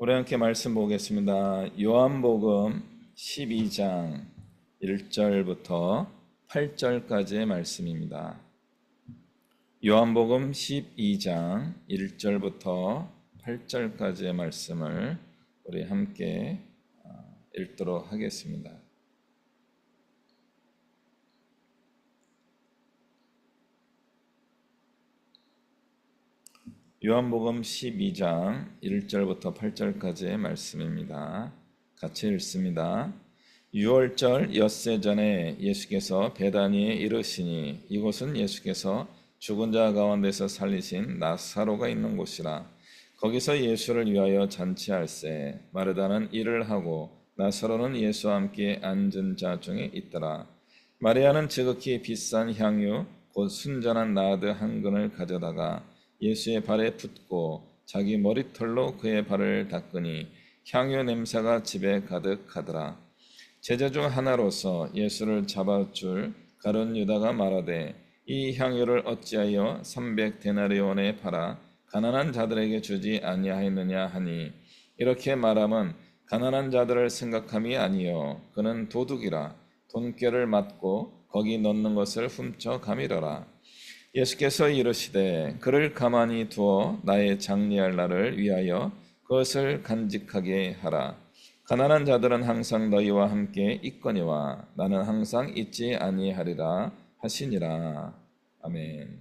우리 함께 말씀 보겠습니다. 요한복음 12장 1절부터 8절까지의 말씀입니다. 요한복음 12장 1절부터 8절까지의 말씀을 우리 함께 읽도록 하겠습니다. 요한복음 12장 1절부터 8절까지의 말씀입니다. 같이 읽습니다. 6월절 엿새 전에 예수께서 베다니에 이르시니 이곳은 예수께서 죽은 자 가운데서 살리신 나사로가 있는 곳이라. 거기서 예수를 위하여 잔치할세 마르다는 일을 하고 나사로는 예수와 함께 앉은 자 중에 있더라. 마리아는 지극히 비싼 향유 곧 순전한 나드 한 근을 가져다가 예수의 발에 붓고 자기 머리털로 그의 발을 닦으니 향유 냄새가 집에 가득하더라. 제자 중 하나로서 예수를 잡아줄 가룟 유다가 말하되 이 향유를 어찌하여 300데나리온에 팔아 가난한 자들에게 주지 아니하였느냐 하니 이렇게 말함은 가난한 자들을 생각함이 아니요 그는 도둑이라 돈꾀를 맞고 거기 넣는 것을 훔쳐 가미러라. 예수께서 이르시되 그를 가만히 두어 나의 장리할 날을 위하여 그것을 간직하게 하라. 가난한 자들은 항상 너희와 함께 있거니와 나는 항상 있지 아니하리라 하시니라. 아멘.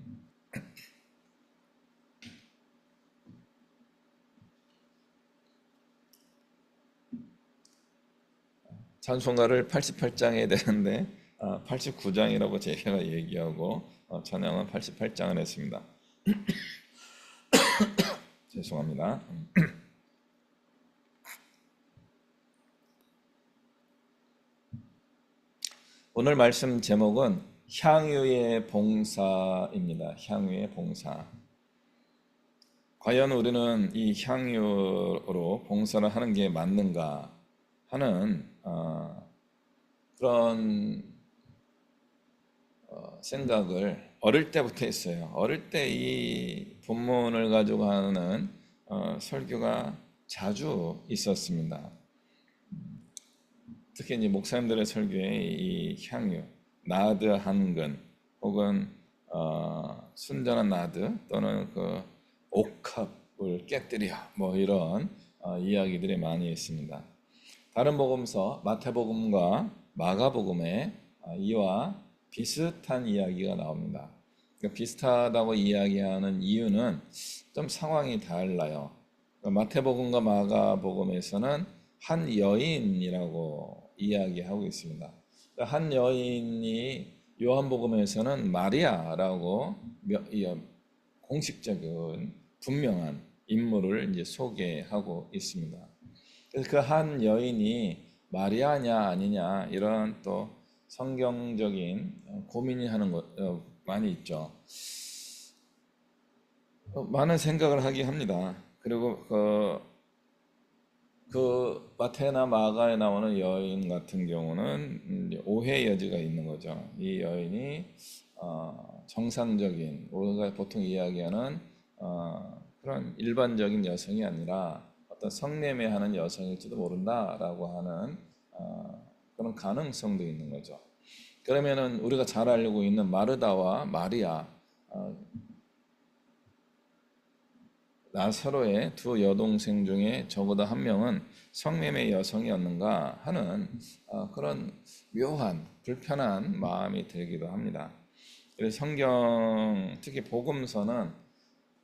찬송가를 88장에 되는데 89장이라고 제가 얘기하고 찬양은 88장을 했습니다. 죄송합니다. 오늘 말씀 제목은 향유의 봉사입니다. 향유의 봉사. 과연 우리는 이 향유로 봉사를 하는 게 맞는가 하는 그런 생각을 어릴 때부터 했어요. 어릴 때 이 본문을 가지고 하는 설교가 자주 있었습니다. 특히 이제 목사님들의 설교에 이 향유, 나드 한 근, 혹은 순전한 나드 또는 그 옥합을 깨뜨려 뭐 이런 이야기들이 많이 있습니다. 다른 복음서 마태복음과 마가복음에 이와 비슷한 이야기가 나옵니다. 그러니까 비슷하다고 이야기하는 이유는 좀 상황이 달라요. 마태복음과 마가복음에서는 한 여인이라고 이야기하고 있습니다. 한 여인이 요한복음에서는 마리아라고 공식적인 분명한 인물을 이제 소개하고 있습니다. 그래서 그 한 여인이 마리아냐 아니냐 이런 또 성경적인 고민이 하는 것 많이 있죠. 많은 생각을 하게 합니다. 그리고 그 마태나 마가에 나오는 여인 같은 경우는 오해 여지가 있는 거죠. 이 여인이 정상적인 우리가 보통 이야기하는 그런 일반적인 여성이 아니라 어떤 성매매하는 여성일지도 모른다라고 하는 그런 가능성도 있는 거죠. 그러면은 우리가 잘 알고 있는 마르다와 마리아, 나사로의 두 여동생 중에 적어도 한 명은 성매매 여성이었는가 하는 그런 묘한 불편한 마음이 들기도 합니다. 그래서 성경 특히 복음서는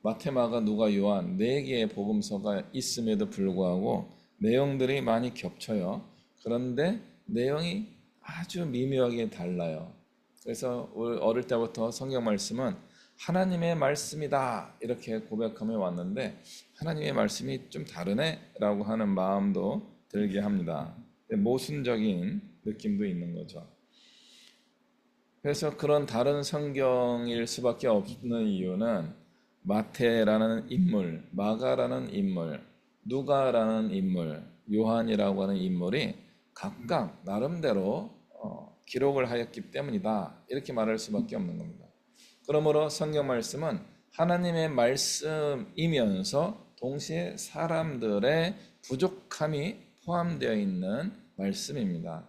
마태, 마가, 누가, 요한 4개의 복음서가 있음에도 불구하고 내용들이 많이 겹쳐요. 그런데 내용이 아주 미묘하게 달라요. 그래서 어릴 때부터 성경 말씀은 하나님의 말씀이다 이렇게 고백하며 왔는데 하나님의 말씀이 좀 다르네 라고 하는 마음도 들게 합니다. 모순적인 느낌도 있는 거죠. 그래서 그런 다른 성경일 수밖에 없는 이유는 마태라는 인물, 마가라는 인물, 누가라는 인물, 요한이라고 하는 인물이 각각 나름대로 기록을 하였기 때문이다 이렇게 말할 수밖에 없는 겁니다. 그러므로 성경 말씀은 하나님의 말씀이면서 동시에 사람들의 부족함이 포함되어 있는 말씀입니다.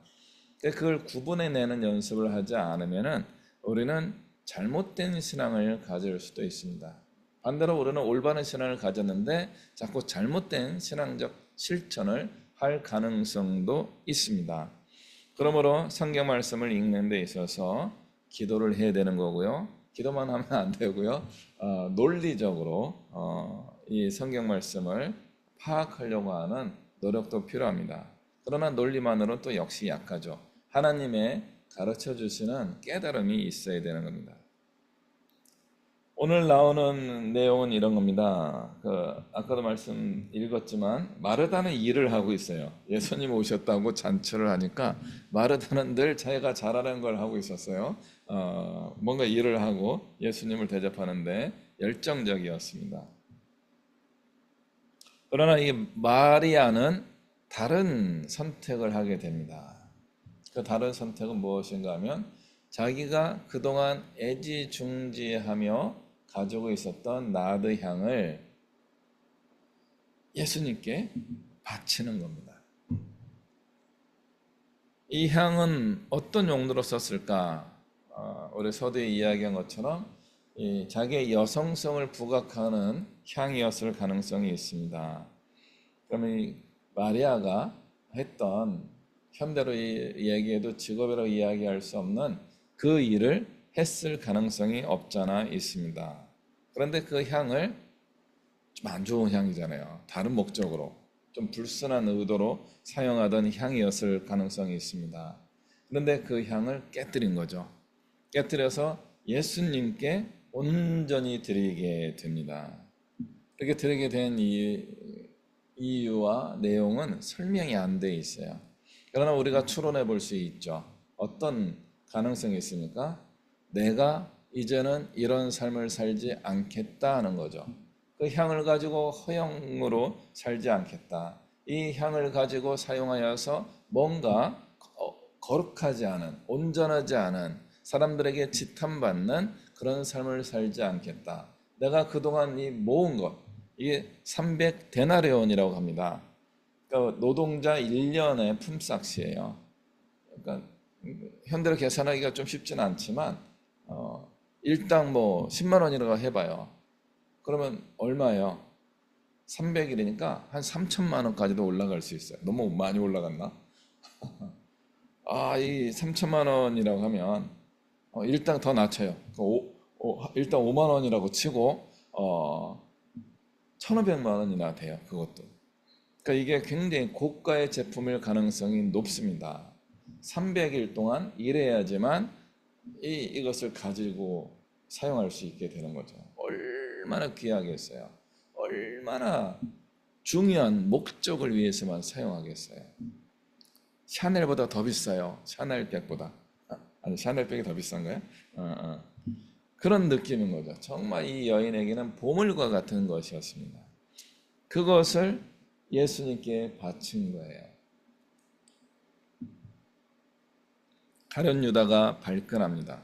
그걸 구분해내는 연습을 하지 않으면 우리는 잘못된 신앙을 가질 수도 있습니다. 반대로 우리는 올바른 신앙을 가졌는데 자꾸 잘못된 신앙적 실천을 할 가능성도 있습니다. 그러므로 성경 말씀을 읽는 데 있어서 기도를 해야 되는 거고요. 기도만 하면 안 되고요. 논리적으로 이 성경 말씀을 파악하려고 하는 노력도 필요합니다. 그러나 논리만으로 또 역시 약하죠. 하나님의 가르쳐 주시는 깨달음이 있어야 되는 겁니다. 오늘 나오는 내용은 이런 겁니다. 아까도 말씀 읽었지만 마르다는 일을 하고 있어요. 예수님 오셨다고 잔치를 하니까 마르다는 늘 자기가 잘하는 걸 하고 있었어요. 뭔가 일을 하고 예수님을 대접하는데 열정적이었습니다. 그러나 이 마리아는 다른 선택을 하게 됩니다. 그 다른 선택은 무엇인가 하면 자기가 그동안 애지중지하며 가지고 있었던 나드 향을 예수님께 바치는 겁니다. 이 향은 어떤 용도로 썼을까? 우리 서두에 이야기한 것처럼 자기의 여성성을 부각하는 향이었을 가능성이 있습니다. 그러면 이 마리아가 했던 현대로 얘기해도 직업이라고 이야기할 수 없는 그 일을 했을 가능성이 없잖아 있습니다. 그런데 그 향을 좀 안 좋은 향이잖아요. 다른 목적으로 좀 불순한 의도로 사용하던 향이었을 가능성이 있습니다. 그런데 그 향을 깨뜨린 거죠. 깨뜨려서 예수님께 온전히 드리게 됩니다. 이렇게 드리게 된 이유와 내용은 설명이 안 돼 있어요. 그러나 우리가 추론해 볼 수 있죠. 어떤 가능성이 있습니까? 내가 이제는 이런 삶을 살지 않겠다 하는 거죠. 그 향을 가지고 허영으로 살지 않겠다. 이 향을 가지고 사용하여서 뭔가 거룩하지 않은, 온전하지 않은, 사람들에게 지탄받는 그런 삶을 살지 않겠다. 내가 그동안 모은 것, 이게 300데나리온이라고 합니다. 그러니까 노동자 1년의 품삯이에요. 그러니까 현대로 계산하기가 좀 쉽지는 않지만 일당 10만 원이라고 해봐요. 그러면 얼마예요? 300일이니까 한 3천만 원까지도 올라갈 수 있어요. 너무 많이 올라갔나? 이 3천만 원이라고 하면 일당 더 낮춰요. 일당 5만 원이라고 치고 1,500만 원이나 돼요. 그것도. 그러니까 이게 굉장히 고가의 제품일 가능성이 높습니다. 300일 동안 일해야지만 이것을 가지고 사용할 수 있게 되는 거죠. 얼마나 귀하겠어요. 얼마나 중요한 목적을 위해서만 사용하겠어요. 샤넬보다 더 비싸요. 샤넬백보다. 아니, 샤넬백이 더 비싼가요? 그런 느낌인 거죠. 정말 이 여인에게는 보물과 같은 것이었습니다. 그것을 예수님께 바친 거예요. 가룟 유다가 발끈합니다.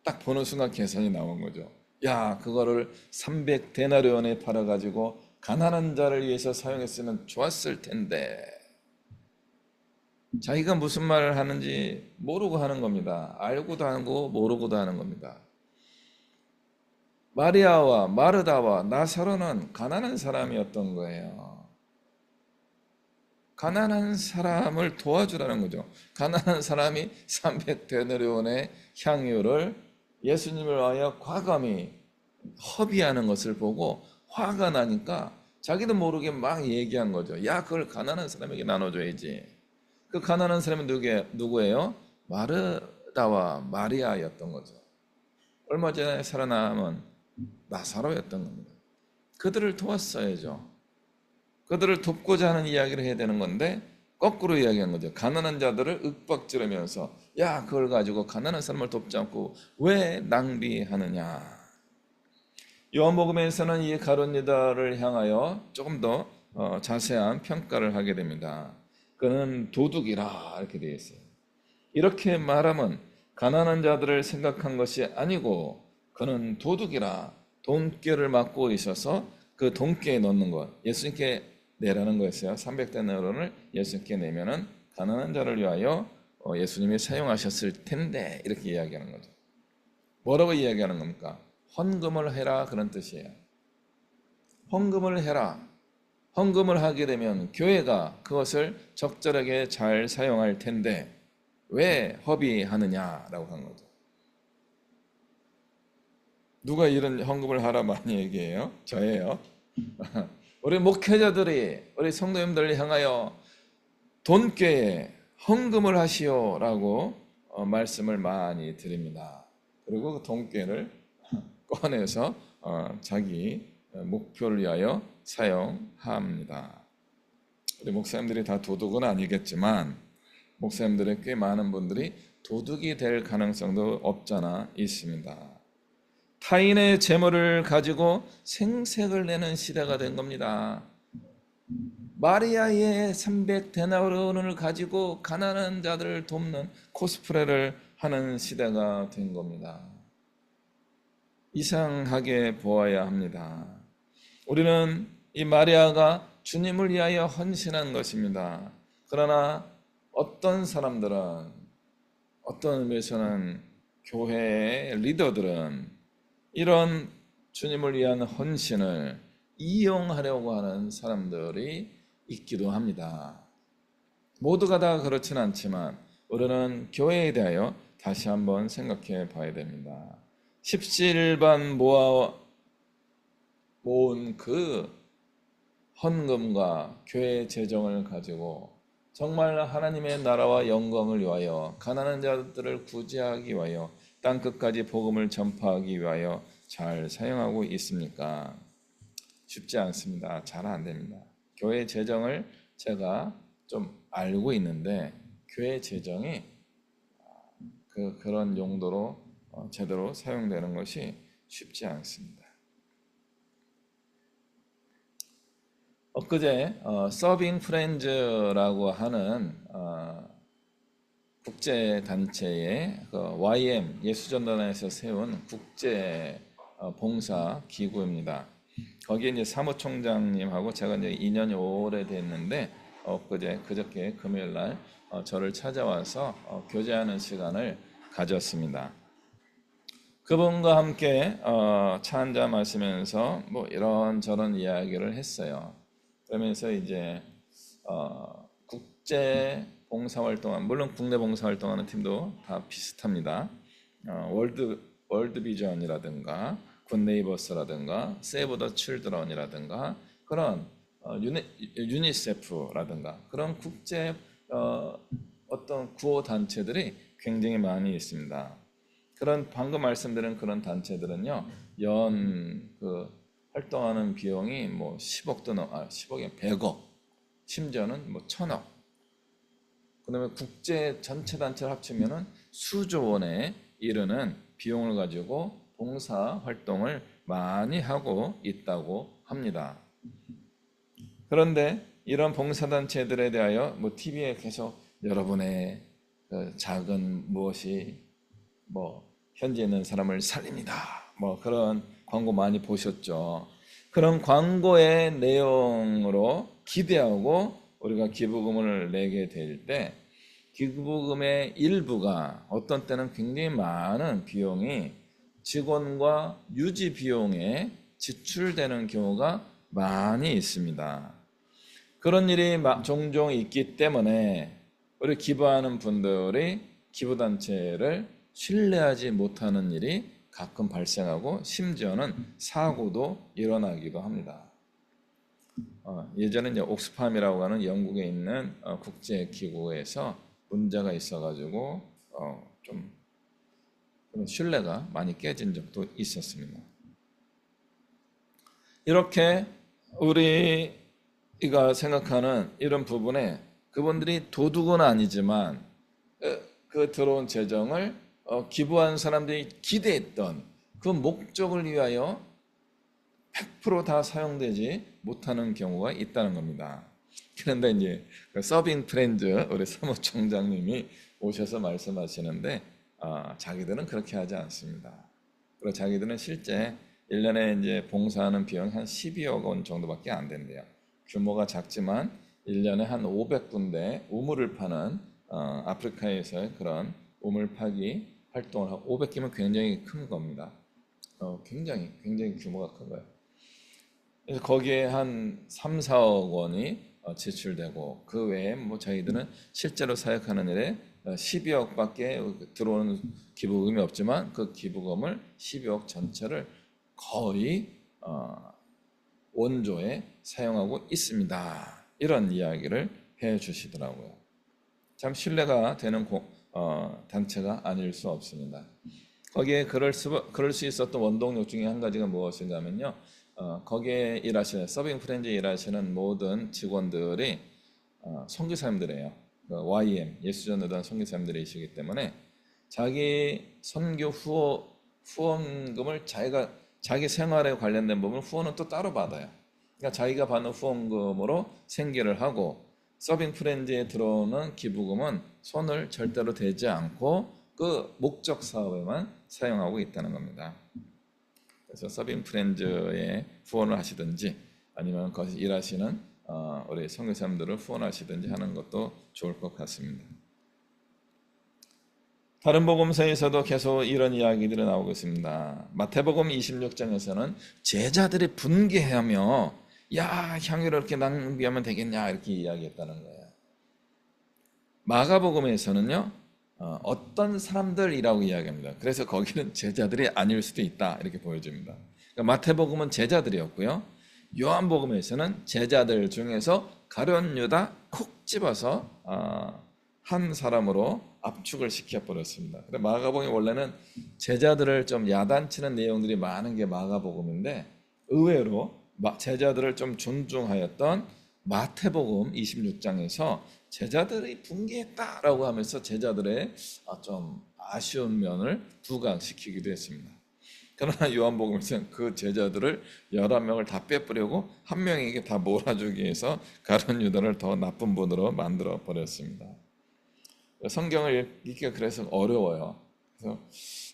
딱 보는 순간 계산이 나온 거죠. 야, 그거를 300데나리온에 팔아가지고 가난한 자를 위해서 사용했으면 좋았을 텐데. 자기가 무슨 말을 하는지 모르고 하는 겁니다. 알고도 하고 모르고도 하는 겁니다. 마리아와 마르다와 나사로는 가난한 사람이었던 거예요. 가난한 사람을 도와주라는 거죠. 가난한 사람이 300데나리온의 향유를 예수님을 위하여 과감히 허비하는 것을 보고 화가 나니까 자기도 모르게 막 얘기한 거죠. 야, 그걸 가난한 사람에게 나눠줘야지. 그 가난한 사람은 누구예요? 마르다와 마리아였던 거죠. 얼마 전에 살아남은 나사로였던 겁니다. 그들을 도왔어야죠. 그들을 돕고자 하는 이야기를 해야 되는 건데 거꾸로 이야기한 거죠. 가난한 자들을 윽박지르면서 야, 그걸 가지고 가난한 사람을 돕지 않고 왜 낭비하느냐. 요한복음에서는 이 가룟 유다를 향하여 조금 더 자세한 평가를 하게 됩니다. 그는 도둑이라 이렇게 되어 있어요. 이렇게 말하면 가난한 자들을 생각한 것이 아니고 그는 도둑이라 돈꾀를 맡고 있어서 그 돈깨에 넣는 것, 예수님께 내라는 거였어요. 300데나리온을 예수님께 내면은 가난한 자를 위하여 예수님이 사용하셨을 텐데, 이렇게 이야기하는 거죠. 뭐라고 이야기하는 겁니까? 헌금을 해라, 그런 뜻이에요. 헌금을 해라. 헌금을 하게 되면 교회가 그것을 적절하게 잘 사용할 텐데 왜 허비하느냐라고 한 거죠. 누가 이런 헌금을 하라 많이 얘기해요? 저예요. 우리 목회자들이 우리 성도님들을 향하여 돈꾀에 헌금을 하시오라고 말씀을 많이 드립니다. 그리고 그 돈꾀를 꺼내서 자기 목표를 위하여 사용합니다. 우리 목사님들이 다 도둑은 아니겠지만 목사님들의 꽤 많은 분들이 도둑이 될 가능성도 없잖아 있습니다. 타인의 재물을 가지고 생색을 내는 시대가 된 겁니다. 마리아의 300데나리온을 가지고 가난한 자들을 돕는 코스프레를 하는 시대가 된 겁니다. 이상하게 보아야 합니다. 우리는 이 마리아가 주님을 위하여 헌신한 것입니다. 그러나 어떤 사람들은, 어떤 의미에서는 교회의 리더들은 이런 주님을 위한 헌신을 이용하려고 하는 사람들이 있기도 합니다. 모두가 다 그렇지는 않지만 우리는 교회에 대하여 다시 한번 생각해 봐야 됩니다. 십시일반 모은 그 헌금과 교회 재정을 가지고 정말 하나님의 나라와 영광을 위하여 가난한 자들을 구제하기 위하여 땅끝까지 복음을 전파하기 위하여 잘 사용하고 있습니까? 쉽지 않습니다. 잘 안 됩니다. 교회 재정을 제가 좀 알고 있는데 교회 재정이 그런 용도로 제대로 사용되는 것이 쉽지 않습니다. 엊그제 서빙 프렌즈라고 하는 국제단체의 YM 예수전단에서 세운 국제 봉사 기구입니다. 거기에 이제 사무총장님하고 제가 이제 2년이 오래됐는데 그저께 금요일 날 저를 찾아와서 교제하는 시간을 가졌습니다. 그분과 함께 차 한잔 마시면서 뭐 이런저런 이야기를 했어요. 그러면서 이제 국제 봉사활동, 물론 국내 봉사활동하는 팀도 다 비슷합니다. 월드 비전이라든가 굿네이버스라든가 세이브 더 칠드런이라든가 그런 유니세프라든가 그런 국제 어떤 구호 단체들이 굉장히 많이 있습니다. 그런 방금 말씀드린 그런 단체들은요 활동하는 비용이 뭐 10억도 10억이 100억, 심지어는 뭐 1000억. 그다음에 국제 전체 단체를 합치면은 수조 원에 이르는 비용을 가지고 봉사 활동을 많이 하고 있다고 합니다. 그런데 이런 봉사단체들에 대하여 뭐 TV에 계속 여러분의 작은 무엇이 뭐 현재 있는 사람을 살립니다. 뭐 그런 광고 많이 보셨죠. 그런 광고의 내용으로 기대하고 우리가 기부금을 내게 될 때 기부금의 일부가 어떤 때는 굉장히 많은 비용이 직원과 유지 비용에 지출되는 경우가 많이 있습니다. 그런 일이 종종 있기 때문에 우리 기부하는 분들이 기부단체를 신뢰하지 못하는 일이 가끔 발생하고 심지어는 사고도 일어나기도 합니다. 예전에 이제 옥스팜이라고 하는 영국에 있는 국제기구에서 문제가 있어가지고 좀 신뢰가 많이 깨진 적도 있었습니다. 이렇게 우리가 생각하는 이런 부분에 그분들이 도둑은 아니지만 그 들어온 재정을 기부한 사람들이 기대했던 그 목적을 위하여 100% 다 사용되지 못하는 경우가 있다는 겁니다. 그런데 이제 서빙 프렌즈 우리 사무총장님이 오셔서 말씀하시는데 자기들은 그렇게 하지 않습니다. 그리고 자기들은 실제 1년에 이제 봉사하는 비용이 한 12억 원 정도밖에 안 된대요. 규모가 작지만 1년에 한 500군데 우물을 파는 아프리카에서의 그런 우물 파기 활동을 하고 500개면 굉장히 큰 겁니다. 굉장히 규모가 큰 거예요. 그래서 거기에 한 3, 4억 원이 지출되고 그 외에 뭐 저희들은 실제로 사역하는 일에 12억밖에 들어오는 기부금이 없지만 그 기부금을 12억 전체를 거의 원조에 사용하고 있습니다. 이런 이야기를 해 주시더라고요. 참 신뢰가 되는 단체가 아닐 수 없습니다. 거기에 그럴 수 있었던 원동력 중에 한 가지가 무엇인가 하면요. 거기에 일하시는 서빙 프렌즈에 일하시는 모든 직원들이 선교사님들이에요. YM 예수전도단 선교사님들이시기 때문에 자기 선교 후원금을 자기 생활에 관련된 부분 후원은 또 따로 받아요. 그러니까 자기가 받는 후원금으로 생계를 하고 서빙 프렌즈에 들어오는 기부금은 손을 절대로 대지 않고 그 목적 사업에만 사용하고 있다는 겁니다. 그래서 서빙 프렌즈에 후원을 하시든지 아니면 거기서 일하시는 우리 선교사님들을 후원하시든지 하는 것도 좋을 것 같습니다. 다른 복음서에서도 계속 이런 이야기들이 나오고 있습니다. 마태복음 26장에서는 제자들이 분개하며 야 향유를 이렇게 낭비하면 되겠냐 이렇게 이야기했다는 거예요. 마가복음에서는요 어떤 사람들이라고 이야기합니다. 그래서 거기는 제자들이 아닐 수도 있다 이렇게 보여줍니다. 그러니까 마태복음은 제자들이었고요. 요한복음에서는 제자들 중에서 가룟 유다 콕 집어서 한 사람으로 압축을 시켜버렸습니다. 마가복음이 원래는 제자들을 좀 야단치는 내용들이 많은 게 마가복음인데 의외로 제자들을 좀 존중하였던 마태복음 26장에서 제자들이 분개했다라고 하면서 제자들의 좀 아쉬운 면을 부각시키기도 했습니다. 그러나 요한복음에서는 그 제자들을 11명을 다 빼버리고 한 명에게 다 몰아주기 위해서 가룟 유다를 더 나쁜 분으로 만들어 버렸습니다. 성경을 읽기가 그래서 어려워요. 그래서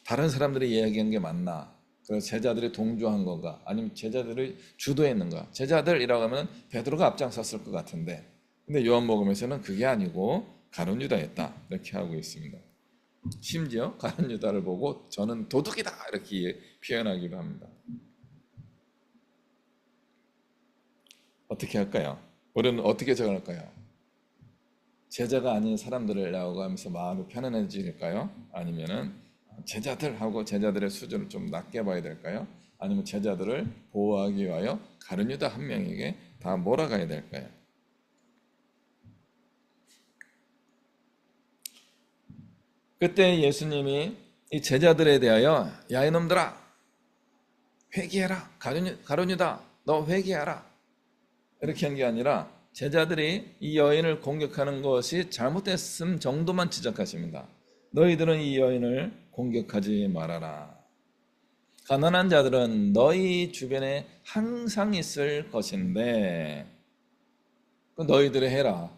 다른 사람들이 이야기한 게 맞나? 그래서 제자들이 동조한 건가? 아니면 제자들이 주도했는가? 제자들이라고 하면 베드로가 앞장섰을 것 같은데 근데 요한복음에서는 그게 아니고 가룟 유다였다 이렇게 하고 있습니다. 심지어 가룟 유다를 보고 저는 도둑이다 이렇게 표현하기도 합니다. 어떻게 할까요? 우리는 어떻게 적을까요? 제자가 아닌 사람들이라고 하면서 마음이 편안해질까요? 아니면은 제자들하고 제자들의 수준을 좀 낮게 봐야 될까요? 아니면 제자들을 보호하기 위하여 가룟 유다 한 명에게 다 몰아가야 될까요? 그때 예수님이 이 제자들에 대하여 야 이놈들아 회개해라 가룟 유다 너 회개하라 이렇게 한 게 아니라 제자들이 이 여인을 공격하는 것이 잘못됐음 정도만 지적하십니다. 너희들은 이 여인을 공격하지 말아라. 가난한 자들은 너희 주변에 항상 있을 것인데 너희들이 해라.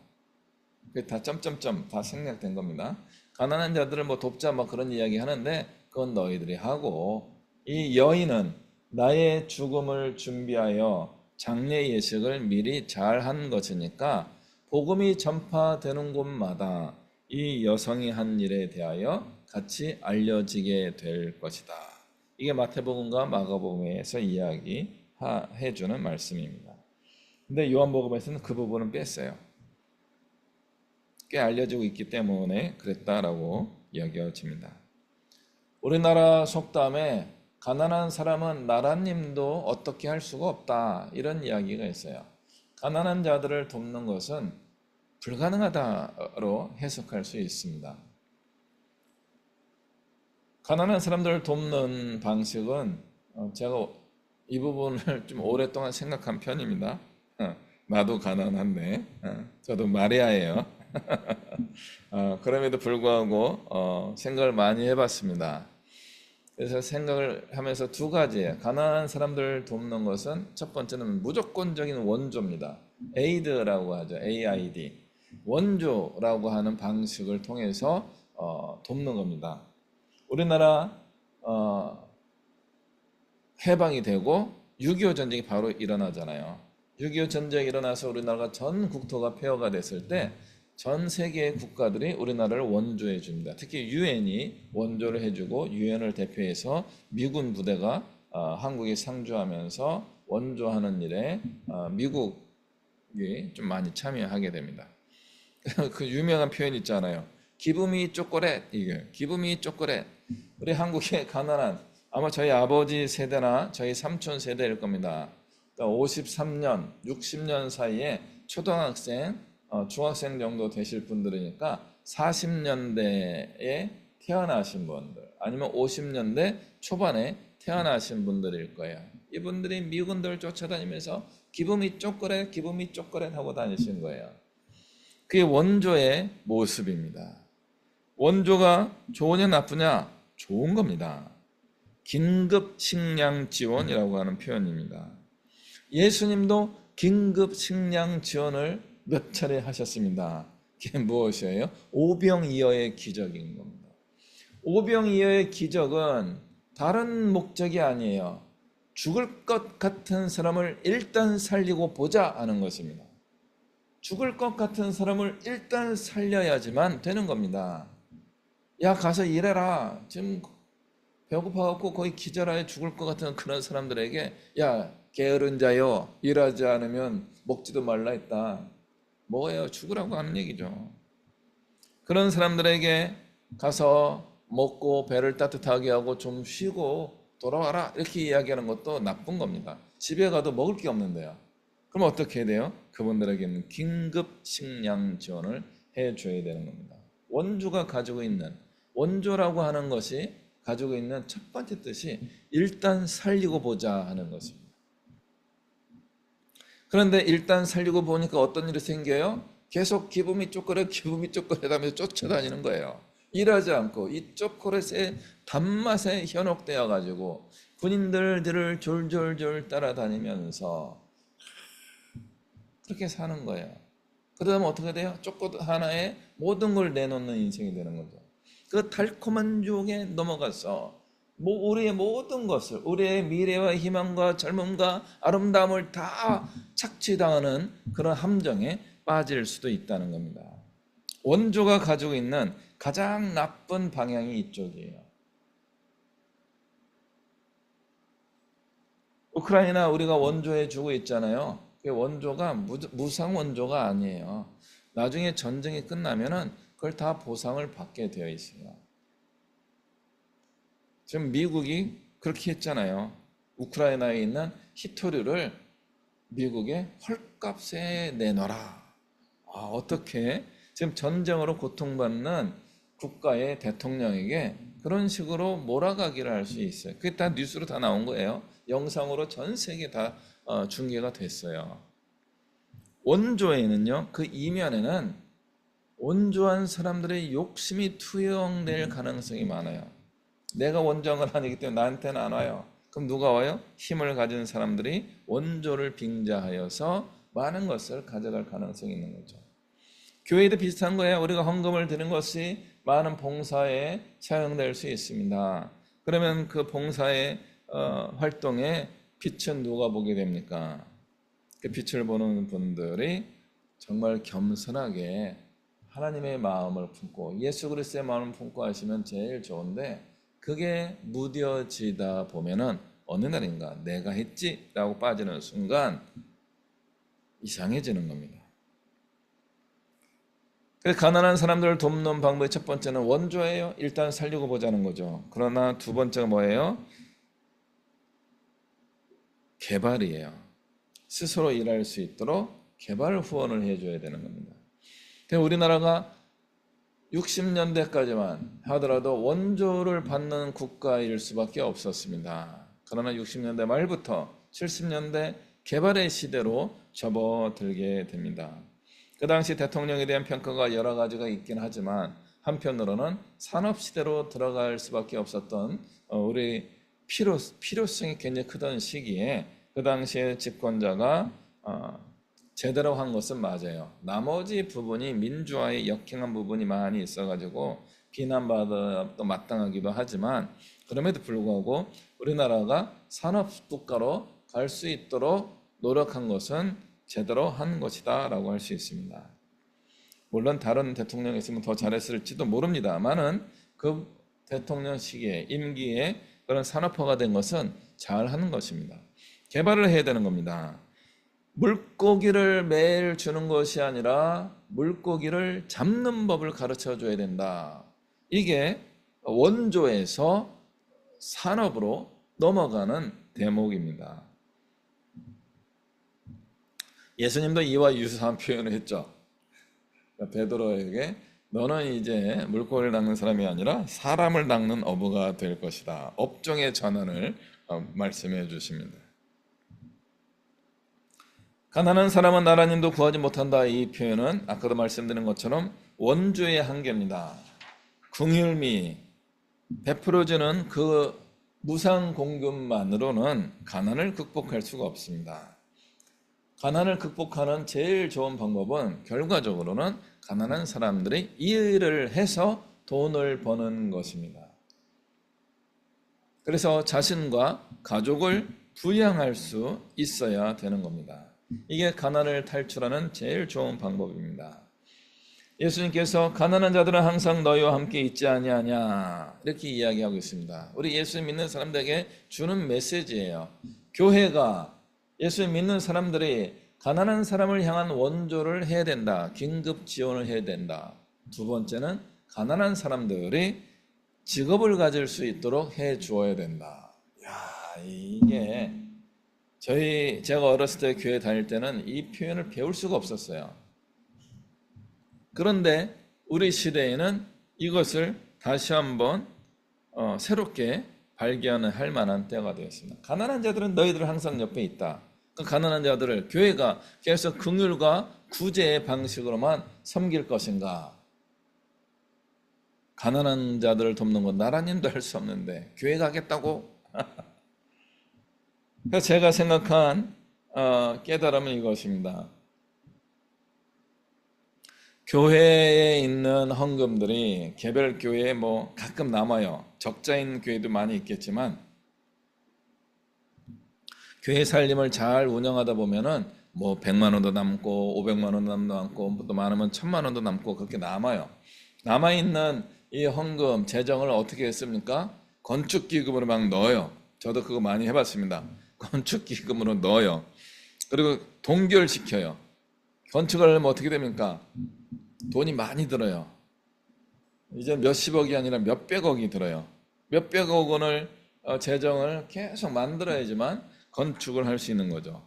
그게 다 점점점 다 생략된 겁니다. 가난한 자들을 뭐 돕자 뭐 그런 이야기 하는데 그건 너희들이 하고 이 여인은 나의 죽음을 준비하여 장례 예식을 미리 잘한 것이니까 복음이 전파되는 곳마다 이 여성이 한 일에 대하여 같이 알려지게 될 것이다. 이게 마태복음과 마가복음에서 이야기해 주는 말씀입니다. 근데 요한복음에서는 그 부분은 뺐어요. 꽤 알려지고 있기 때문에 그랬다라고 이야기해집니다. 우리나라 속담에 가난한 사람은 나라님도 어떻게 할 수가 없다 이런 이야기가 있어요. 가난한 자들을 돕는 것은 불가능하다로 해석할 수 있습니다. 가난한 사람들을 돕는 방식은 제가 이 부분을 좀 오랫동안 생각한 편입니다. 나도 가난한데 저도 마리아예요. 그럼에도 불구하고 생각을 많이 해봤습니다. 그래서 생각을 하면서 두 가지예요. 가난한 사람들을 돕는 것은 첫 번째는 무조건적인 원조입니다. 에이드라고 하죠. AID. 원조라고 하는 방식을 통해서 돕는 겁니다. 우리나라 해방이 되고 6.25 전쟁이 바로 일어나잖아요. 6.25 전쟁이 일어나서 우리나라가 전 국토가 폐허가 됐을 때 전 세계의 국가들이 우리나라를 원조해 줍니다. 특히 유엔이 원조를 해주고 유엔을 대표해서 미군 부대가 한국에 상주하면서 원조하는 일에 미국이 좀 많이 참여하게 됩니다. 그 유명한 표현 있잖아요. 기브미 초콜릿, 이게 기브미 초콜릿. 우리 한국의 가난한 아마 저희 아버지 세대나 저희 삼촌 세대일 겁니다. 53년, 60년 사이에 초등학생, 중학생 정도 되실 분들이니까 40년대에 태어나신 분들 아니면 50년대 초반에 태어나신 분들일 거예요. 이분들이 미군들 쫓아다니면서 기브미 초콜릿, 기브미 초콜릿 하고 다니신 거예요. 그게 원조의 모습입니다. 원조가 좋으냐 나쁘냐? 좋은 겁니다. 긴급 식량 지원이라고 하는 표현입니다. 예수님도 긴급 식량 지원을 몇 차례 하셨습니다. 그게 무엇이에요? 오병이어의 기적인 겁니다. 오병이어의 기적은 다른 목적이 아니에요. 죽을 것 같은 사람을 일단 살리고 보자 하는 것입니다. 죽을 것 같은 사람을 일단 살려야지만 되는 겁니다. 야, 가서 일해라. 지금 배고파갖고 거의 기절하여 죽을 것 같은 그런 사람들에게 야, 게으른 자여, 일하지 않으면 먹지도 말라 했다. 뭐예요? 죽으라고 하는 얘기죠. 그런 사람들에게 가서 먹고 배를 따뜻하게 하고 좀 쉬고 돌아와라 이렇게 이야기하는 것도 나쁜 겁니다. 집에 가도 먹을 게 없는데요. 그럼 어떻게 해야 돼요? 그분들에게는 긴급 식량 지원을 해줘야 되는 겁니다. 원조가 가지고 있는, 원조라고 하는 것이 가지고 있는 첫 번째 뜻이 일단 살리고 보자 하는 것입니다. 그런데 일단 살리고 보니까 어떤 일이 생겨요? 계속 기분이 쪼끄레 하면서 쫓아다니는 거예요. 일하지 않고 이 초콜릿의 단맛에 현혹되어 가지고 군인들을 졸졸졸 따라다니면서 그렇게 사는 거예요. 그러다 보면 어떻게 돼요? 초콜릿 하나에 모든 걸 내놓는 인생이 되는 거죠. 그 달콤한 유혹에 넘어가서 우리의 모든 것을, 우리의 미래와 희망과 젊음과 아름다움을 다 착취당하는 그런 함정에 빠질 수도 있다는 겁니다. 원조가 가지고 있는 가장 나쁜 방향이 이쪽이에요. 우크라이나 우리가 원조해 주고 있잖아요. 그 원조가 무상 원조가 아니에요. 나중에 전쟁이 끝나면은 그걸 다 보상을 받게 되어 있어요. 지금 미국이 그렇게 했잖아요. 우크라이나에 있는 히토류를 미국에 헐값에 내놔라. 어떻게 지금 전쟁으로 고통받는 국가의 대통령에게 그런 식으로 몰아가기를 할 수 있어요. 그게 다 뉴스로 다 나온 거예요. 영상으로 전 세계 다 중계가 됐어요. 원조에는요, 그 이면에는 원조한 사람들의 욕심이 투영될 가능성이 많아요. 내가 원조한 건 아니기 때문에 나한테는 안 와요. 그럼 누가 와요? 힘을 가진 사람들이 원조를 빙자하여서 많은 것을 가져갈 가능성이 있는 거죠. 교회도 비슷한 거예요. 우리가 헌금을 드는 것이 많은 봉사에 사용될 수 있습니다. 그러면 그 봉사의 활동에 빛은 누가 보게 됩니까? 그 빛을 보는 분들이 정말 겸손하게 하나님의 마음을 품고 예수 그리스도의 마음을 품고 하시면 제일 좋은데 그게 무뎌지다 보면은 어느 날인가 내가 했지라고 빠지는 순간 이상해지는 겁니다. 그래서 가난한 사람들을 돕는 방법의 첫 번째는 원조예요. 일단 살리고 보자는 거죠. 그러나 두 번째가 뭐예요? 개발이에요. 스스로 일할 수 있도록 개발 후원을 해줘야 되는 겁니다. 우리나라가 60년대까지만 하더라도 원조를 받는 국가일 수밖에 없었습니다. 그러나 60년대 말부터 70년대 개발의 시대로 접어들게 됩니다. 그 당시 대통령에 대한 평가가 여러 가지가 있긴 하지만 한편으로는 산업시대로 들어갈 수밖에 없었던 우리 필요성이 굉장히 크던 시기에 그 당시에 집권자가 제대로 한 것은 맞아요. 나머지 부분이 민주화에 역행한 부분이 많이 있어가지고 비난받아 또 마땅하기도 하지만 그럼에도 불구하고 우리나라가 산업국가로 갈 수 있도록 노력한 것은 제대로 한 것이다라고 할 수 있습니다. 물론 다른 대통령이 있으면 더 잘했을지도 모릅니다만은 그 대통령 시기에 임기에 그런 산업화가 된 것은 잘하는 것입니다. 개발을 해야 되는 겁니다. 물고기를 매일 주는 것이 아니라 물고기를 잡는 법을 가르쳐 줘야 된다. 이게 원조에서 산업으로 넘어가는 대목입니다. 예수님도 이와 유사한 표현을 했죠. 베드로에게 너는 이제 물고기를 낚는 사람이 아니라 사람을 낚는 어부가 될 것이다. 업종의 전환을 말씀해 주십니다. 가난한 사람은 나라님도 구하지 못한다. 이 표현은 아까도 말씀드린 것처럼 원주의 한계입니다. 궁휼미 베풀어주는 그 무상 공급만으로는 가난을 극복할 수가 없습니다. 가난을 극복하는 제일 좋은 방법은 결과적으로는 가난한 사람들이 일을 해서 돈을 버는 것입니다. 그래서 자신과 가족을 부양할 수 있어야 되는 겁니다. 이게 가난을 탈출하는 제일 좋은 방법입니다. 예수님께서 가난한 자들은 항상 너희와 함께 있지 아니하냐 이렇게 이야기하고 있습니다. 우리 예수 믿는 사람들에게 주는 메시지예요. 교회가 예수 믿는 사람들이 가난한 사람을 향한 원조를 해야 된다. 긴급 지원을 해야 된다. 두 번째는 가난한 사람들이 직업을 가질 수 있도록 해 주어야 된다. 야, 이게 제가 어렸을 때 교회 다닐 때는 이 표현을 배울 수가 없었어요. 그런데 우리 시대에는 이것을 다시 한번 새롭게 발견할 만한 때가 되었습니다. 가난한 자들은 너희들 항상 옆에 있다. 그 가난한 자들을 교회가 계속 긍휼과 구제의 방식으로만 섬길 것인가? 가난한 자들을 돕는 건 나라님도 할 수 없는데 교회가 하겠다고? 그래서 제가 생각한 깨달음은 이것입니다. 교회에 있는 헌금들이 개별 교회에 뭐 가끔 남아요. 적자인 교회도 많이 있겠지만 교회 살림을 잘 운영하다 보면은 뭐 100만 원도 남고 500만 원도 남고 또 많으면 1000만 원도 남고 그렇게 남아요. 남아있는 이 헌금 재정을 어떻게 했습니까? 건축기금으로 막 넣어요. 저도 그거 많이 해봤습니다. 건축기금으로 넣어요. 그리고 동결시켜요. 건축을 하려면 어떻게 됩니까? 돈이 많이 들어요. 이제 몇십억이 아니라 몇백억이 들어요. 몇백억 원을 재정을 계속 만들어야지만 건축을 할 수 있는 거죠.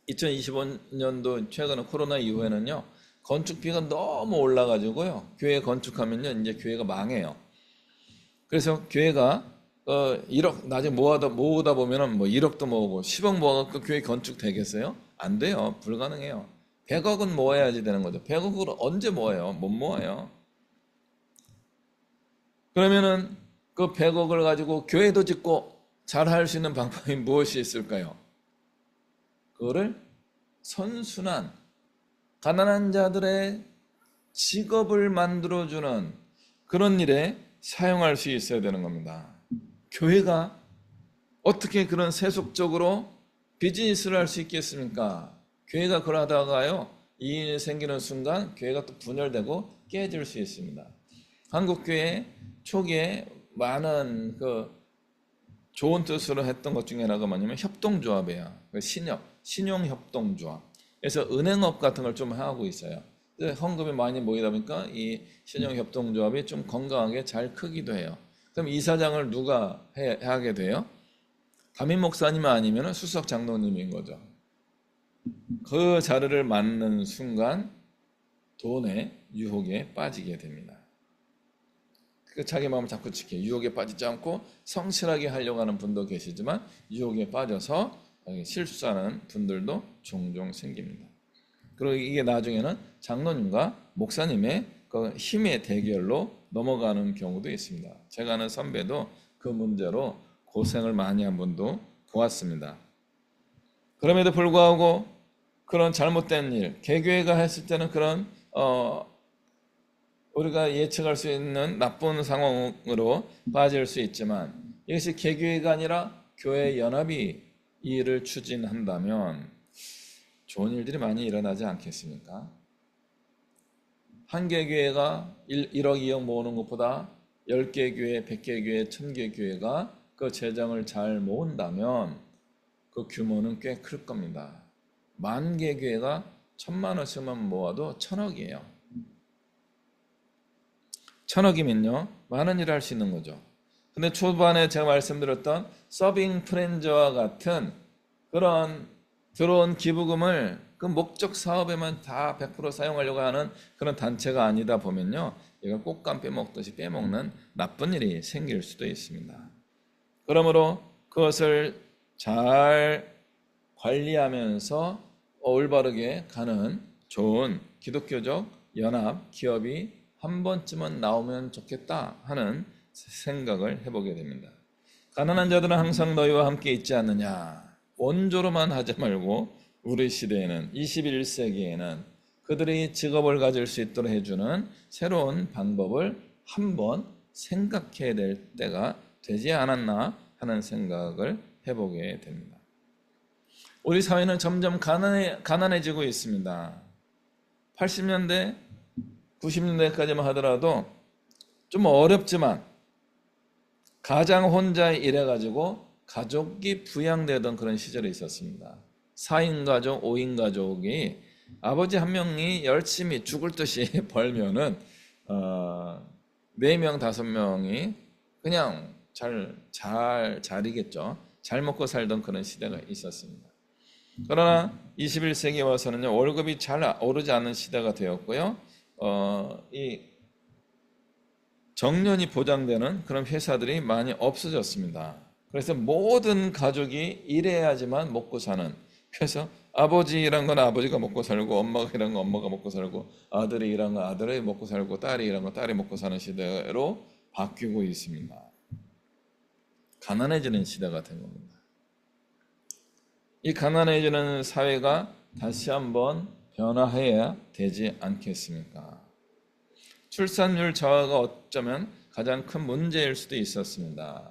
2025년도 최근에 코로나 이후에는요. 건축비가 너무 올라가지고요. 교회 건축하면요. 이제 교회가 망해요. 그래서 교회가 1억 나중에 모으다 보면은 뭐 1억도 모으고 10억 모아갖고 교회 건축 되겠어요? 안 돼요. 불가능해요. 100억은 모아야지 되는 거죠. 100억을 언제 모아요? 못 모아요. 그러면은 그 100억을 가지고 교회도 짓고 잘 할 수 있는 방법이 무엇이 있을까요? 그거를 선순환, 가난한 자들의 직업을 만들어주는 그런 일에 사용할 수 있어야 되는 겁니다. 교회가 어떻게 그런 세속적으로 비즈니스를 할 수 있겠습니까? 교회가 그러다가요, 이인이 생기는 순간 교회가 또 분열되고 깨질 수 있습니다. 한국교회 초기에 많은 좋은 뜻으로 했던 것 중에 하나가 뭐냐면 협동조합이에요. 신용협동조합. 그래서 은행업 같은 걸 좀 하고 있어요. 헌금이 많이 모이다 보니까 이 신용협동조합이 좀 건강하게 잘 크기도 해요. 그럼 이사장을 누가 하게 돼요? 담임 목사님 아니면 수석 장로님인 거죠. 그 자리를 맡는 순간 돈의 유혹에 빠지게 됩니다. 자기 마음을 자꾸 지켜 유혹에 빠지지 않고 성실하게 하려고 하는 분도 계시지만 유혹에 빠져서 실수하는 분들도 종종 생깁니다. 그리고 이게 나중에는 장로님과 목사님의 그 힘의 대결로 넘어가는 경우도 있습니다. 제가 아는 선배도 그 문제로 고생을 많이 한 분도 보았습니다. 그럼에도 불구하고 그런 잘못된 일, 개교회가 했을 때는 그런 우리가 예측할 수 있는 나쁜 상황으로 빠질 수 있지만 이것이 개교회가 아니라 교회 연합이 이 일을 추진한다면 좋은 일들이 많이 일어나지 않겠습니까? 한 개 교회가 1억 2억 모으는 것보다 10개 교회, 100개 교회, 1000개 교회가 그 재정을 잘 모은다면 그 규모는 꽤 클 겁니다. 10,000개 교회가 1,000만 원씩만 모아도 1,000억이에요. 1,000억이면요 많은 일을 할 수 있는 거죠. 근데 초반에 제가 말씀드렸던 서빙 프렌즈와 같은 그런 들어온 기부금을 그 목적 사업에만 다 100% 사용하려고 하는 그런 단체가 아니다 보면요, 얘가 꽃감 빼먹듯이 빼먹는 나쁜 일이 생길 수도 있습니다. 그러므로 그것을 잘 관리하면서 올바르게 가는 좋은 기독교적 연합 기업이 한 번쯤은 나오면 좋겠다 하는 생각을 해보게 됩니다. 가난한 자들은 항상 너희와 함께 있지 않느냐. 원조로만 하지 말고 우리 시대에는 21세기에는 그들이 직업을 가질 수 있도록 해주는 새로운 방법을 한번 생각해야 될 때가 되지 않았나 하는 생각을 해보게 됩니다. 우리 사회는 점점 가난해지고 있습니다. 80년대, 90년대까지만 하더라도 좀 어렵지만 가장 혼자 일해가지고 가족이 부양되던 그런 시절이 있었습니다. 4인 가족, 5인 가족이 아버지 한 명이 열심히 죽을 듯이 벌면은 4명, 5명이 그냥 잘이겠죠. 잘 먹고 살던 그런 시대가 있었습니다. 그러나 21세기에 와서는요, 월급이 잘 오르지 않는 시대가 되었고요. 이 정년이 보장되는 그런 회사들이 많이 없어졌습니다. 그래서 모든 가족이 일해야지만 먹고 사는, 그래서 아버지란 건 아버지가 먹고 살고, 엄마가 일한 건 엄마가 먹고 살고, 아들이 일한 건 아들이 먹고 살고, 딸이 일한 건 딸이 먹고 사는 시대로 바뀌고 있습니다. 가난해지는 시대가 된 겁니다. 이 가난해지는 사회가 다시 한번 변화해야 되지 않겠습니까? 출산율 저하가 어쩌면 가장 큰 문제일 수도 있었습니다.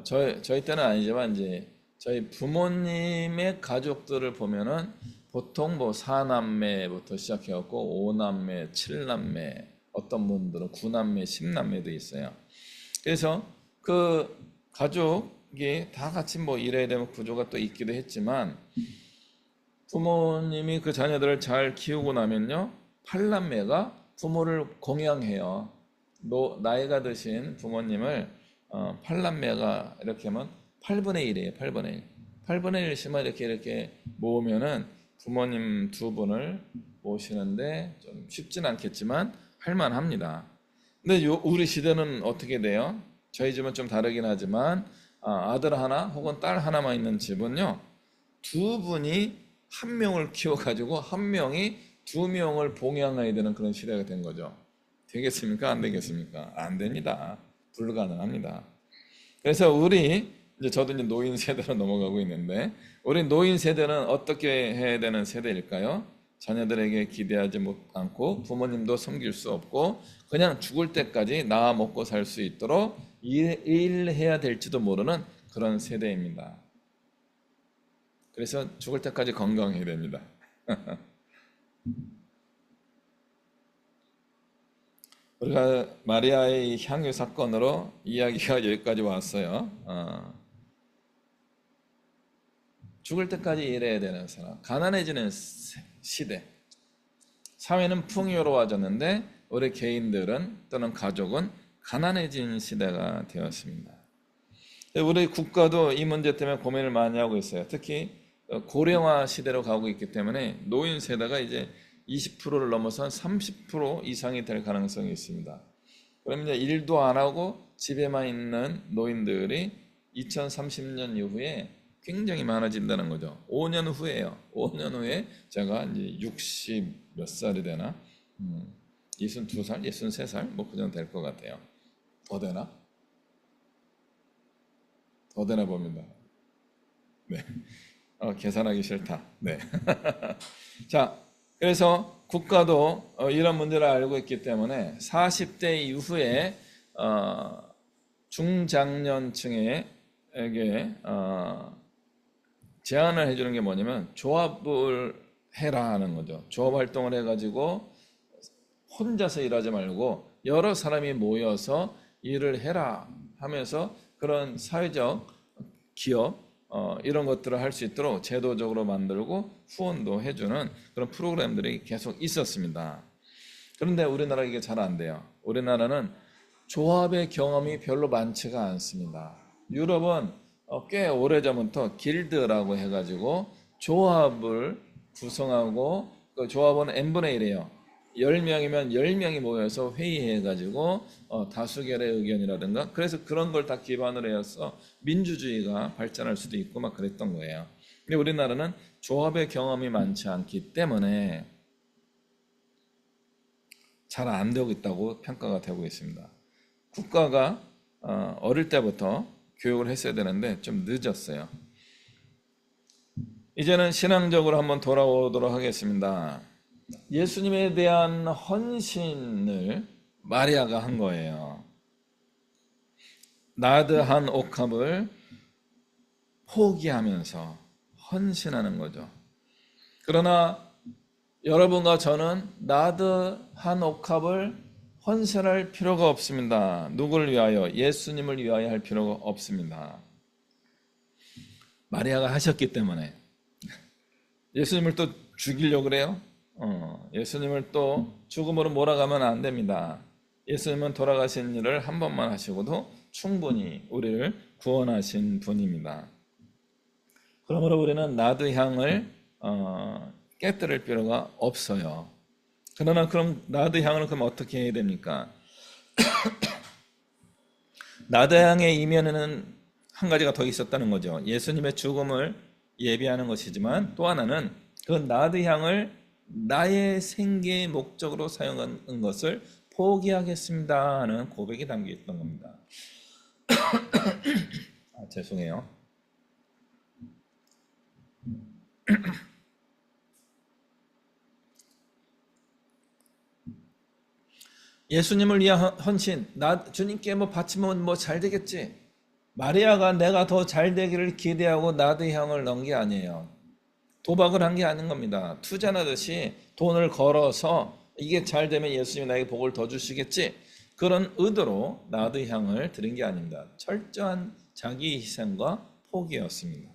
저희 때는 아니지만 이제 저희 부모님의 가족들을 보면은 보통 뭐 4남매부터 시작해갖고 5남매, 7남매, 어떤 분들은 9남매, 10남매도 있어요. 그래서 그 가족이 다 같이 뭐 일해야 되는 구조가 또 있기도 했지만 부모님이 그 자녀들을 잘 키우고 나면요, 8남매가 부모를 공양해요. 나이가 드신 부모님을 8남매가 이렇게 하면 8분의 1이에요. 8분의 1. 8분의 1씩만 이렇게 모으면은 부모님 2분을 모시는데 좀 쉽진 않겠지만 할만합니다. 근데 우리 시대는 어떻게 돼요? 저희 집은 좀 다르긴 하지만 아들 하나 혹은 딸 하나만 있는 집은요, 2분이 한 명을 키워가지고 한 명이 2명을 봉양해야 되는 그런 시대가 된 거죠. 되겠습니까? 안 되겠습니까? 안 됩니다. 불가능합니다. 그래서 이제 저도 이제 노인 세대로 넘어가고 있는데, 우리 노인 세대는 어떻게 해야 되는 세대일까요? 자녀들에게 기대하지 않고 부모님도 섬길 수 없고 그냥 죽을 때까지 나와 먹고 살 수 있도록 일해야 될지도 모르는 그런 세대입니다. 그래서 죽을 때까지 건강해야 됩니다. 우리가 마리아의 향유 사건으로 이야기가 여기까지 왔어요. 죽을 때까지 일해야 되는 사람, 가난해지는 시대. 사회는 풍요로워졌는데 우리 개인들은 또는 가족은 가난해진 시대가 되었습니다. 우리 국가도 이 문제 때문에 고민을 많이 하고 있어요. 특히 고령화 시대로 가고 있기 때문에 노인 세대가 이제 20%를 넘어선 30% 이상이 될 가능성이 있습니다. 그러면 이제 일도 안 하고 집에만 있는 노인들이 2030년 이후에 굉장히 많아진다는 거죠. 5년 후에요. 5년 후에 제가 이제 60 몇 살이 되나? 62살, 63살? 뭐 그 정도 될 것 같아요. 더 되나? 더 되나 봅니다. 네. 계산하기 싫다. 네. 자, 그래서 국가도 이런 문제를 알고 있기 때문에 40대 이후에 중장년층에게 제안을 해주는 게 뭐냐면 조합을 해라 하는 거죠. 조합 활동을 해가지고 혼자서 일하지 말고 여러 사람이 모여서 일을 해라 하면서 그런 사회적 기업 이런 것들을 할 수 있도록 제도적으로 만들고 후원도 해주는 그런 프로그램들이 계속 있었습니다. 그런데 우리나라 이게 잘 안 돼요. 우리나라는 조합의 경험이 별로 많지가 않습니다. 유럽은 꽤 오래전부터 길드라고 해가지고 조합을 구성하고 그 조합은 n분의 1이에요. 10명이면 10명이 모여서 회의해가지고 다수결의 의견이라든가 그래서 그런 걸 다 기반으로 해서 민주주의가 발전할 수도 있고 막 그랬던 거예요. 근데 우리나라는 조합의 경험이 많지 않기 때문에 잘 안 되고 있다고 평가가 되고 있습니다. 국가가 어릴 때부터 교육을 했어야 되는데 좀 늦었어요. 이제는 신앙적으로 한번 돌아오도록 하겠습니다. 예수님에 대한 헌신을 마리아가 한 거예요. 나드 한 옥합을 포기하면서 헌신하는 거죠. 그러나 여러분과 저는 나드 한 옥합을 헌신할 필요가 없습니다. 누구를 위하여? 예수님을 위하여 할 필요가 없습니다. 마리아가 하셨기 때문에. 예수님을 또 죽이려고 그래요? 예수님을 또 죽음으로 몰아가면 안 됩니다. 예수님은 돌아가신 일을 한 번만 하시고도 충분히 우리를 구원하신 분입니다. 그러므로 우리는 나드 향을 깨뜨릴 필요가 없어요. 그러나 그럼 나드 향을 그럼 어떻게 해야 됩니까? 나드 향의 이면에는 한 가지가 더 있었다는 거죠. 예수님의 죽음을 예비하는 것이지만 또 하나는 그 나드 향을 나의 생계의 목적으로 사용하는 것을 포기하겠습니다 하는 고백이 담겨 있던 겁니다. 죄송해요. 예수님을 위한 헌신, 주님께 뭐 바치면 뭐 잘 되겠지. 마리아가 내가 더 잘 되기를 기대하고 나드 향을 넣은 게 아니에요. 도박을 한 게 아닌 겁니다. 투자하듯이 돈을 걸어서 이게 잘 되면 예수님이 나에게 복을 더 주시겠지. 그런 의도로 나드 향을 드린 게 아닙니다. 철저한 자기 희생과 포기였습니다.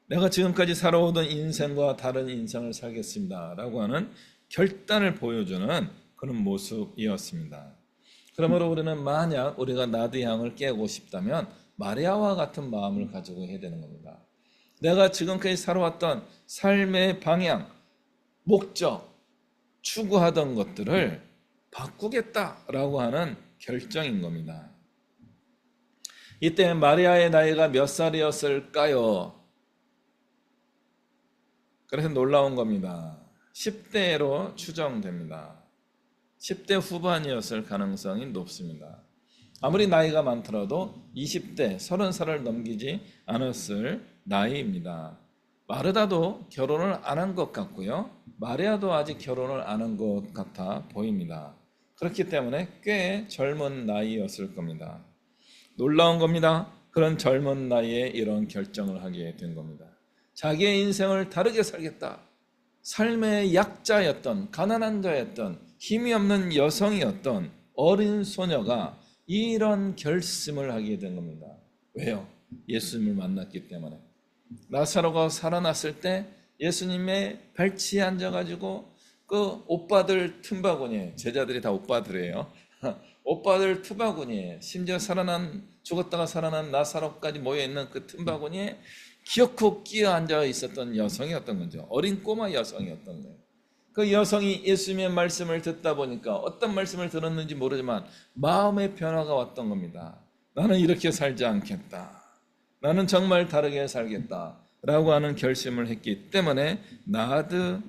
내가 지금까지 살아오던 인생과 다른 인생을 살겠습니다 라고 하는 결단을 보여주는 그런 모습이었습니다. 그러므로 우리는 만약 우리가 나드 향을 깨고 싶다면 마리아와 같은 마음을 가지고 해야 되는 겁니다. 내가 지금까지 살아왔던 삶의 방향, 목적, 추구하던 것들을 바꾸겠다라고 하는 결정인 겁니다. 이때 마리아의 나이가 몇 살이었을까요? 그래서 놀라운 겁니다. 10대로 추정됩니다. 10대 후반이었을 가능성이 높습니다. 아무리 나이가 많더라도 20대, 30살을 넘기지 않았을 나이입니다. 마르다도 결혼을 안 한 것 같고요. 마리아도 아직 결혼을 안 한 것 같아 보입니다. 그렇기 때문에 꽤 젊은 나이였을 겁니다. 놀라운 겁니다. 그런 젊은 나이에 이런 결정을 하게 된 겁니다. 자기의 인생을 다르게 살겠다. 삶의 약자였던, 가난한 자였던, 힘이 없는 여성이었던 어린 소녀가 이런 결심을 하게 된 겁니다. 왜요? 예수님을 만났기 때문에. 나사로가 살아났을 때 예수님의 발치에 앉아가지고 그 오빠들 틈바구니에, 제자들이 다 오빠들이에요. 오빠들 틈바구니에, 심지어 죽었다가 살아난 나사로까지 모여있는 그 틈바구니에 기어코 끼어 앉아 있었던 여성이었던 거죠. 어린 꼬마 여성이었던 거예요. 그 여성이 예수님의 말씀을 듣다 보니까 어떤 말씀을 들었는지 모르지만 마음의 변화가 왔던 겁니다. 나는 이렇게 살지 않겠다. 나는 정말 다르게 살겠다. 라고 하는 결심을 했기 때문에 나드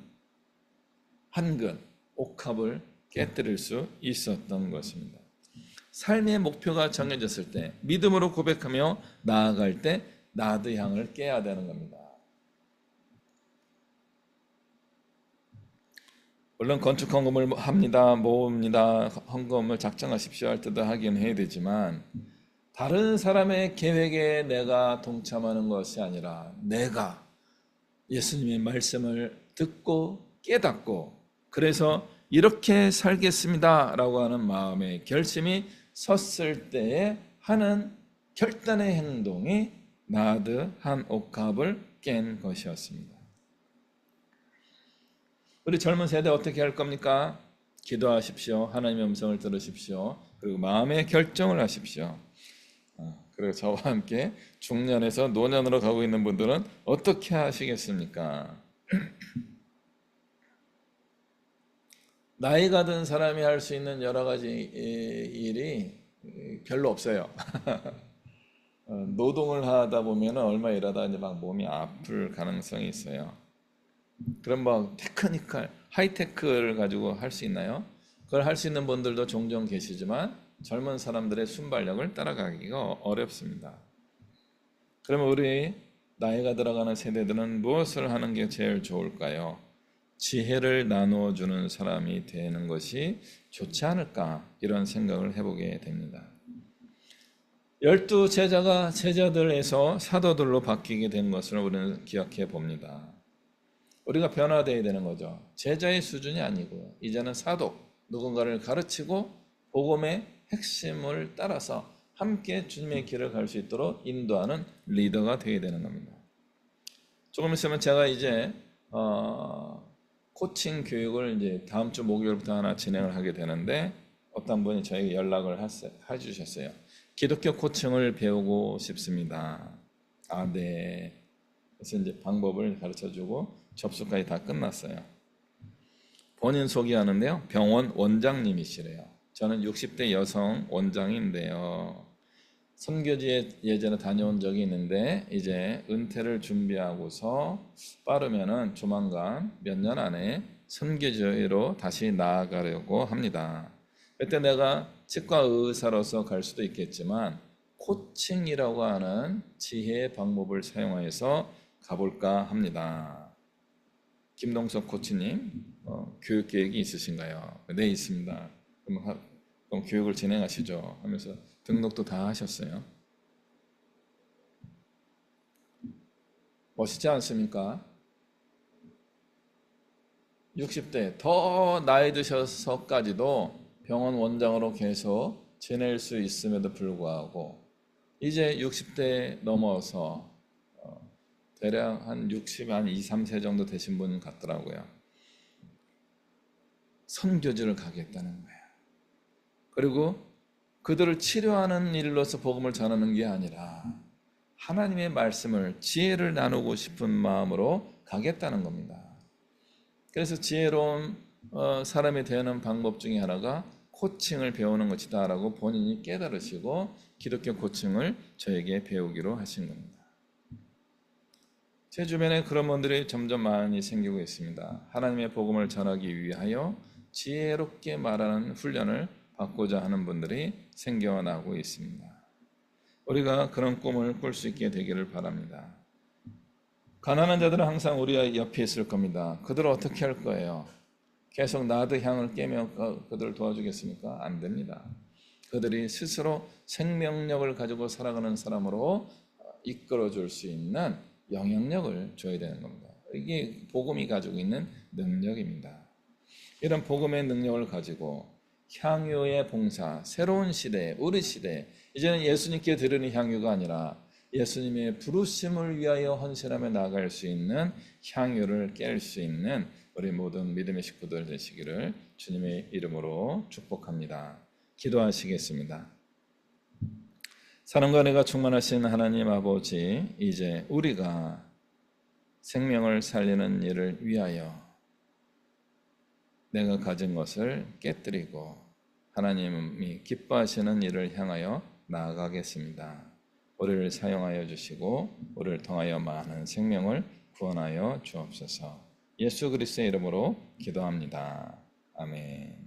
한 근, 옥합을 깨뜨릴 수 있었던 것입니다. 삶의 목표가 정해졌을 때 믿음으로 고백하며 나아갈 때 나드 향을 깨야 되는 겁니다. 물론 건축 헌금을 합니다, 모읍니다, 헌금을 작정하십시오 할 때도 하긴 해야 되지만 다른 사람의 계획에 내가 동참하는 것이 아니라 내가 예수님의 말씀을 듣고 깨닫고 그래서 이렇게 살겠습니다라고 하는 마음의 결심이 섰을 때에 하는 결단의 행동이 나드 한 옥합을 깬 것이었습니다. 우리 젊은 세대 어떻게 할 겁니까? 기도하십시오. 하나님의 음성을 들으십시오. 그리고 마음의 결정을 하십시오. 그리고 저와 함께 중년에서 노년으로 가고 있는 분들은 어떻게 하시겠습니까? 나이가 든 사람이 할 수 있는 여러 가지 일이 별로 없어요. 노동을 하다 보면 얼마 일하다 이제 막 몸이 아플 가능성이 있어요. 그럼 뭐 테크니컬, 하이테크를 가지고 할 수 있나요? 그걸 할 수 있는 분들도 종종 계시지만 젊은 사람들의 순발력을 따라가기가 어렵습니다. 그러면 우리 나이가 들어가는 세대들은 무엇을 하는 게 제일 좋을까요? 지혜를 나누어 주는 사람이 되는 것이 좋지 않을까 이런 생각을 해보게 됩니다. 12제자가 제자들에서 사도들로 바뀌게 된 것을 우리는 기억해 봅니다. 우리가 변화되어야 되는 거죠. 제자의 수준이 아니고요. 이제는 사도, 누군가를 가르치고 복음의 핵심을 따라서 함께 주님의 길을 갈 수 있도록 인도하는 리더가 되어야 되는 겁니다. 조금 있으면 제가 이제 코칭 교육을 이제 다음 주 목요일부터 하나 진행을 하게 되는데 어떤 분이 저에게 연락을 해주셨어요. 기독교 코칭을 배우고 싶습니다. 아, 네. 그래서 이제 방법을 가르쳐주고 접수까지 다 끝났어요. 본인 소개하는데요. 병원 원장님이시래요. 저는 60대 여성 원장인데요. 선교지에 예전에 다녀온 적이 있는데 이제 은퇴를 준비하고서 빠르면은 조만간 몇 년 안에 선교지로 다시 나아가려고 합니다. 그때 내가 치과 의사로서 갈 수도 있겠지만 코칭이라고 하는 지혜의 방법을 사용해서 가볼까 합니다. 김동석 코치님 교육 계획이 있으신가요? 네, 있습니다. 그럼 교육을 진행하시죠 하면서 등록도 다 하셨어요. 멋있지 않습니까? 60대 더 나이 드셔서까지도 병원 원장으로 계속 지낼 수 있음에도 불구하고 이제 60대 넘어서 대략 한 60, 한 2, 3세 정도 되신 분 같더라고요. 선교지를 가겠다는 거예요. 그리고 그들을 치료하는 일로서 복음을 전하는 게 아니라 하나님의 말씀을 지혜를 나누고 싶은 마음으로 가겠다는 겁니다. 그래서 지혜로운 사람이 되는 방법 중에 하나가 코칭을 배우는 것이다라고 본인이 깨달으시고 기독교 코칭을 저에게 배우기로 하신 겁니다. 제 주변에 그런 분들이 점점 많이 생기고 있습니다. 하나님의 복음을 전하기 위하여 지혜롭게 말하는 훈련을 받고자 하는 분들이 생겨나고 있습니다. 우리가 그런 꿈을 꿀 수 있게 되기를 바랍니다. 가난한 자들은 항상 우리 옆에 있을 겁니다. 그들은 어떻게 할 거예요? 계속 나드 향을 깨며 그들을 도와주겠습니까? 안 됩니다. 그들이 스스로 생명력을 가지고 살아가는 사람으로 이끌어줄 수 있는 영향력을 줘야 되는 겁니다. 이게 복음이 가지고 있는 능력입니다. 이런 복음의 능력을 가지고 향유의 봉사, 새로운 시대, 우리 시대, 이제는 예수님께 드리는 향유가 아니라 예수님의 부르심을 위하여 헌신하며 나아갈 수 있는 향유를 깰 수 있는 우리 모든 믿음의 식구들 되시기를 주님의 이름으로 축복합니다. 기도하시겠습니다. 사랑과 은혜가 충만하신 하나님 아버지, 이제 우리가 생명을 살리는 일을 위하여 내가 가진 것을 깨뜨리고 하나님이 기뻐하시는 일을 향하여 나아가겠습니다. 우리를 사용하여 주시고 우리를 통하여 많은 생명을 구원하여 주옵소서. 예수 그리스도의 이름으로 기도합니다. 아멘.